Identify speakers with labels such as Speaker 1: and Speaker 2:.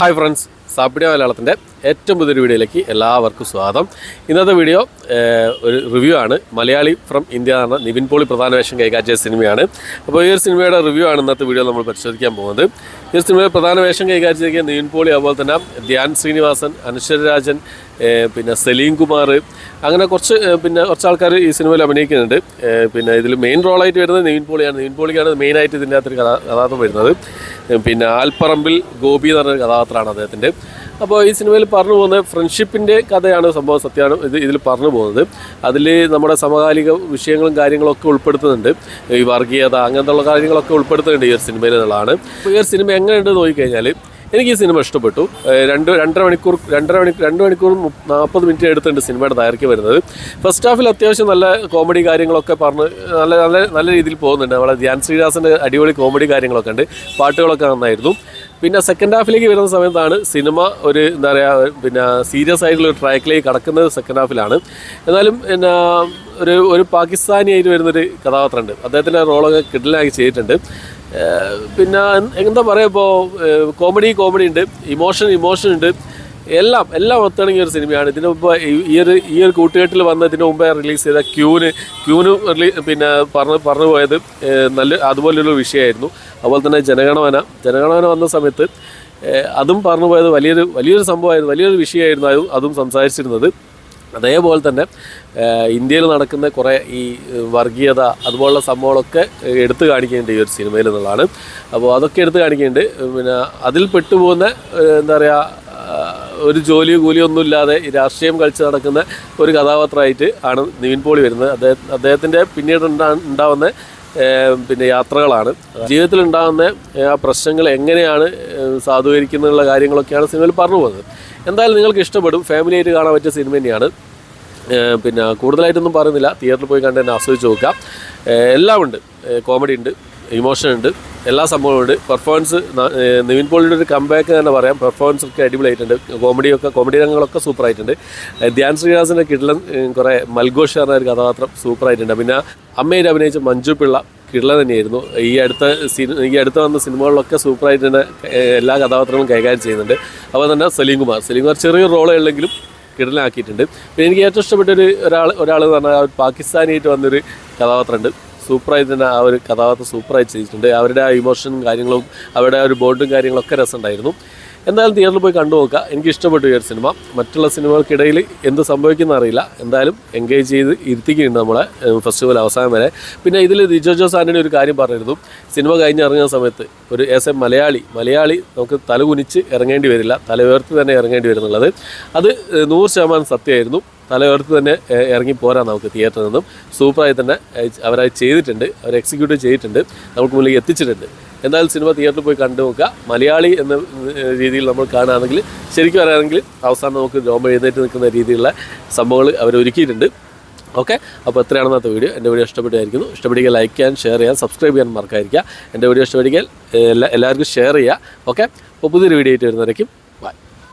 Speaker 1: Hi friends, സാപ്പിഡിയ മലയാളത്തിൻ്റെ ഏറ്റവും പുതിയൊരു വീഡിയോയിലേക്ക് എല്ലാവർക്കും സ്വാഗതം. ഇന്നത്തെ വീഡിയോ ഒരു റിവ്യൂ ആണ്. മലയാളി ഫ്രം ഇന്ത്യ എന്ന നിവിൻ പോളി പ്രധാന വേഷം കൈകാര്യം ചെയ്ത സിനിമയാണ്. അപ്പോൾ ഈ ഒരു സിനിമയുടെ റിവ്യൂ ആണ് ഇന്നത്തെ വീഡിയോ നമ്മൾ പരിശോധിക്കാൻ പോകുന്നത്. ഈ ഒരു സിനിമയുടെ പ്രധാന വേഷം കൈകാര്യം ചെയ്ത നിവിൻ പോളി, അതുപോലെ തന്നെ ധ്യാൻ ശ്രീനിവാസൻ, അനശ്വര രാജൻ, പിന്നെ സലീം കുമാർ, അങ്ങനെ കുറച്ച് ആൾക്കാർ ഈ സിനിമയിൽ അഭിനയിക്കുന്നുണ്ട്. പിന്നെ ഇതിൽ മെയിൻ റോളായിട്ട് വരുന്നത് നിവിൻ പോളിയാണ്. നിവിൻ പോളിക്കാണ് മെയിനായിട്ട് ഇതിൻ്റെ അകത്തൊരു കഥാപാത്രം വരുന്നത്. പിന്നെ ആൽപ്പറമ്പിൽ ഗോപി എന്ന് പറഞ്ഞൊരു കഥാപാത്രമാണ് അദ്ദേഹത്തിൻ്റെ. അപ്പോൾ ഈ സിനിമയിൽ പറഞ്ഞു പോകുന്നത് ഫ്രണ്ട്ഷിപ്പിൻ്റെ കഥയാണ്. സംഭവം സത്യമാണ് ഇതിൽ പറഞ്ഞു പോകുന്നത്. അതിൽ നമ്മുടെ സമകാലിക വിഷയങ്ങളും കാര്യങ്ങളൊക്കെ ഉൾപ്പെടുത്തുന്നുണ്ട്. ഈ വർഗീയത അങ്ങനത്തെ കാര്യങ്ങളൊക്കെ ഉൾപ്പെടുത്തുന്നുണ്ട് ഈ ഒരു സിനിമയിൽ എന്നുള്ളതാണ്. അപ്പോൾ ഈ ഒരു സിനിമ എങ്ങനെയുണ്ട് നോക്കിക്കഴിഞ്ഞാൽ എനിക്ക് ഈ സിനിമ ഇഷ്ടപ്പെട്ടു. 2 മണിക്കൂർ 40 മിനിറ്റ് എടുത്തുണ്ട് സിനിമയുടെ ദൈർഘ്യം വരുന്നത്. ഫസ്റ്റ് ഹാഫിൽ അത്യാവശ്യം നല്ല കോമഡി കാര്യങ്ങളൊക്കെ പറഞ്ഞ് നല്ല രീതിയിൽ പോകുന്നുണ്ട്. നമ്മളെ ധ്യാൻ ശ്രീനിവാസൻ്റെ അടിപൊളി കോമഡി കാര്യങ്ങളൊക്കെ ഉണ്ട്. പാട്ടുകളൊക്കെ നന്നായിരുന്നു. പിന്നെ സെക്കൻഡ് ഹാഫിലേക്ക് വരുന്ന സമയത്താണ് സിനിമ ഒരു എന്താ പറയുക, പിന്നെ സീരിയസ് ആയിട്ടുള്ള ഒരു ട്രാക്കിലേക്ക് കടക്കുന്നത് സെക്കൻഡ് ഹാഫിലാണ്. എന്നാലും പിന്നെ ഒരു പാകിസ്ഥാനിയായിട്ട് വരുന്നൊരു കഥാപാത്രമുണ്ട്. അദ്ദേഹത്തിൻ്റെ റോളൊക്കെ കിഡ്ലാക്കി ചെയ്തിട്ടുണ്ട്. പിന്നെ എന്താ പറയുക, ഇപ്പോൾ കോമഡി ഉണ്ട്, ഇമോഷൻ ഉണ്ട്, എല്ലാം ഒത്തിണങ്ങിയ ഒരു സിനിമയാണ്. ഇതിന് മുമ്പ് ഈ ഒരു കൂട്ടുകെട്ടിൽ വന്നതിന് മുമ്പേ റിലീസ് ചെയ്ത ക്യൂന് പിന്നെ പറഞ്ഞു പോയത് അതുപോലൊരു വിഷയമായിരുന്നു. അതുപോലെ തന്നെ ജനഗണമന വന്ന സമയത്ത് അതും പറഞ്ഞു പോയത് വലിയൊരു സംഭവമായിരുന്നു, വലിയൊരു വിഷയമായിരുന്നു അതും സംസാരിച്ചിരുന്നത്. അതേപോലെ തന്നെ ഇന്ത്യയിൽ നടക്കുന്ന കുറേ ഈ വർഗീയത അതുപോലുള്ള സംഭവങ്ങളൊക്കെ എടുത്തു കാണിക്കുന്നുണ്ട് ഈ ഒരു സിനിമയിൽ എന്നുള്ളതാണ്. അപ്പോൾ അതൊക്കെ എടുത്തു കാണിക്കുന്നുണ്ട്. പിന്നെ അതിൽ പെട്ടുപോകുന്ന എന്താ പറയുക, ഒരു ജോലിയോ കൂലിയോ ഒന്നുമില്ലാതെ ഈ രാഷ്ട്രീയം കളിച്ച് നടക്കുന്ന ഒരു കഥാപാത്രമായിട്ട് ആണ് നിവിൻ പോളി വരുന്നത്. അദ്ദേഹത്തിൻ്റെ പിന്നീട് ഉണ്ടാവുന്ന പിന്നെ യാത്രകളാണ്, ജീവിതത്തിൽ ഉണ്ടാകുന്ന ആ പ്രശ്നങ്ങൾ എങ്ങനെയാണ് സാധൂകരിക്കുന്നുള്ള കാര്യങ്ങളൊക്കെയാണ് സിനിമയിൽ പറഞ്ഞു പോകുന്നത്. എന്തായാലും നിങ്ങൾക്ക് ഇഷ്ടപ്പെടും, ഫാമിലിയായിട്ട് കാണാൻ പറ്റിയ സിനിമ തന്നെയാണ്. പിന്നെ കൂടുതലായിട്ടൊന്നും പറയുന്നില്ല, തിയേറ്ററിൽ പോയി കണ്ട് തന്നെ ആസ്വദിച്ച് നോക്കാം. എല്ലാം ഉണ്ട്, കോമഡി ഉണ്ട്, ഇമോഷൻ ഉണ്ട്, എല്ലാ സംഭവവും ഉണ്ട്. പെർഫോമൻസ് നിവിൻ പോളിയുടെ ഒരു കംബാക്ക് തന്നെ പറയാം. പെർഫോമൻസ് ഒക്കെ അടിപൊളിയായിട്ടുണ്ട്. കോമഡി രംഗങ്ങളൊക്കെ സൂപ്പറായിട്ടുണ്ട്. ധ്യാൻ ശ്രീനിവാസൻ്റെ കിഡ്ലൻ കുറേ മൽഘോഷ് പറഞ്ഞ ഒരു കഥാപാത്രം സൂപ്പറായിട്ടുണ്ട്. പിന്നെ അമ്മയിൽ അഭിനയിച്ച മഞ്ജു പിള്ള കിഡ്ല തന്നെയായിരുന്നു. ഈ അടുത്ത് വന്ന സിനിമകളിലൊക്കെ സൂപ്പറായിട്ട് തന്നെ എല്ലാ കഥാപാത്രങ്ങളും കൈകാര്യം ചെയ്യുന്നുണ്ട്. അതുപോലെ തന്നെ സലീം കുമാർ ചെറിയൊരു റോളേ ഉള്ളെങ്കിലും കിഡ്ലാക്കിയിട്ടുണ്ട്. പിന്നെ എനിക്ക് ഏറ്റവും ഇഷ്ടപ്പെട്ട ഒരാൾ എന്ന് പറഞ്ഞാൽ പാകിസ്ഥാനിയായിട്ട് വന്നൊരു കഥാപാത്രമുണ്ട്. സൂപ്പറായിട്ട് തന്നെ ആ ഒരു കഥാപാത്രം സൂപ്പറായിട്ട് ചെയ്തിട്ടുണ്ട്. അവരുടെ ആ ഇമോഷനും കാര്യങ്ങളും അവരുടെ ആ ഒരു ബോണ്ടും കാര്യങ്ങളൊക്കെ രസമുണ്ടായിരുന്നു. എന്തായാലും തിയേറ്ററിൽ പോയി കണ്ടു നോക്കുക. എനിക്ക് ഇഷ്ടപ്പെട്ടു ഈ ഒരു സിനിമ. മറ്റുള്ള സിനിമകൾക്കിടയിൽ എന്ത് സംഭവിക്കുന്ന അറിയില്ല, എന്തായാലും എൻഗേജ് ചെയ്ത് ഇരുത്തിക്കുന്നുണ്ട് നമ്മളെ ഫെസ്റ്റിവൽ അവസാനം വരെ. പിന്നെ ഇതിൽ ലിജോ ജോസ് ആൻ്റണി ഒരു കാര്യം പറഞ്ഞിരുന്നു, സിനിമ കഴിഞ്ഞിറങ്ങുന്ന സമയത്ത് ഒരു ആസ് എ മലയാളി നമുക്ക് തല കുനിച്ച് ഇറങ്ങേണ്ടി വരില്ല, തല ഉയർത്തി തന്നെ ഇറങ്ങേണ്ടി വരുന്നുള്ളത്. അത് 100% സത്യമായിരുന്നു. തല ഉയർത്തി തന്നെ ഇറങ്ങി പോരാൻ നമുക്ക് തിയേറ്ററിൽ നിന്നും. സൂപ്പറായി തന്നെ അവരത് ചെയ്തിട്ടുണ്ട്, അവർ എക്സിക്യൂട്ടീവ് ചെയ്തിട്ടുണ്ട്, നമുക്ക് മുന്നിലേക്ക് എത്തിച്ചിട്ടുണ്ട്. എന്തായാലും സിനിമ തിയേറ്ററിൽ പോയി കണ്ടു നോക്കുക. മലയാളി എന്ന രീതിയിൽ നമ്മൾ കാണുകയാണെങ്കിൽ, ശരിക്കും പറയുകയാണെങ്കിൽ അവസാനം നമുക്ക് രോമം എഴുന്നേറ്റ് നിൽക്കുന്ന രീതിയിലുള്ള സംഭവങ്ങൾ അവർ ഒരുക്കിയിട്ടുണ്ട്. ഓക്കെ, അപ്പോൾ എത്രയാണെന്നത്തെ വീഡിയോ. എൻ്റെ വീഡിയോ ഇഷ്ടപ്പെട്ടായിരിക്കുന്നു. ഇഷ്ടപ്പെടുക ലൈക്ക് ചെയ്യാൻ, ഷെയർ ചെയ്യാൻ, സബ്സ്ക്രൈബ് ചെയ്യാൻ മറക്കാതിരിക്കുക. എൻ്റെ വീഡിയോ ഇഷ്ടപ്പെടുക എല്ലാവർക്കും ഷെയർ ചെയ്യുക. ഓക്കെ, അപ്പോൾ പുതിയൊരു വീഡിയോ ആയിട്ട് വരുന്നവരേക്കും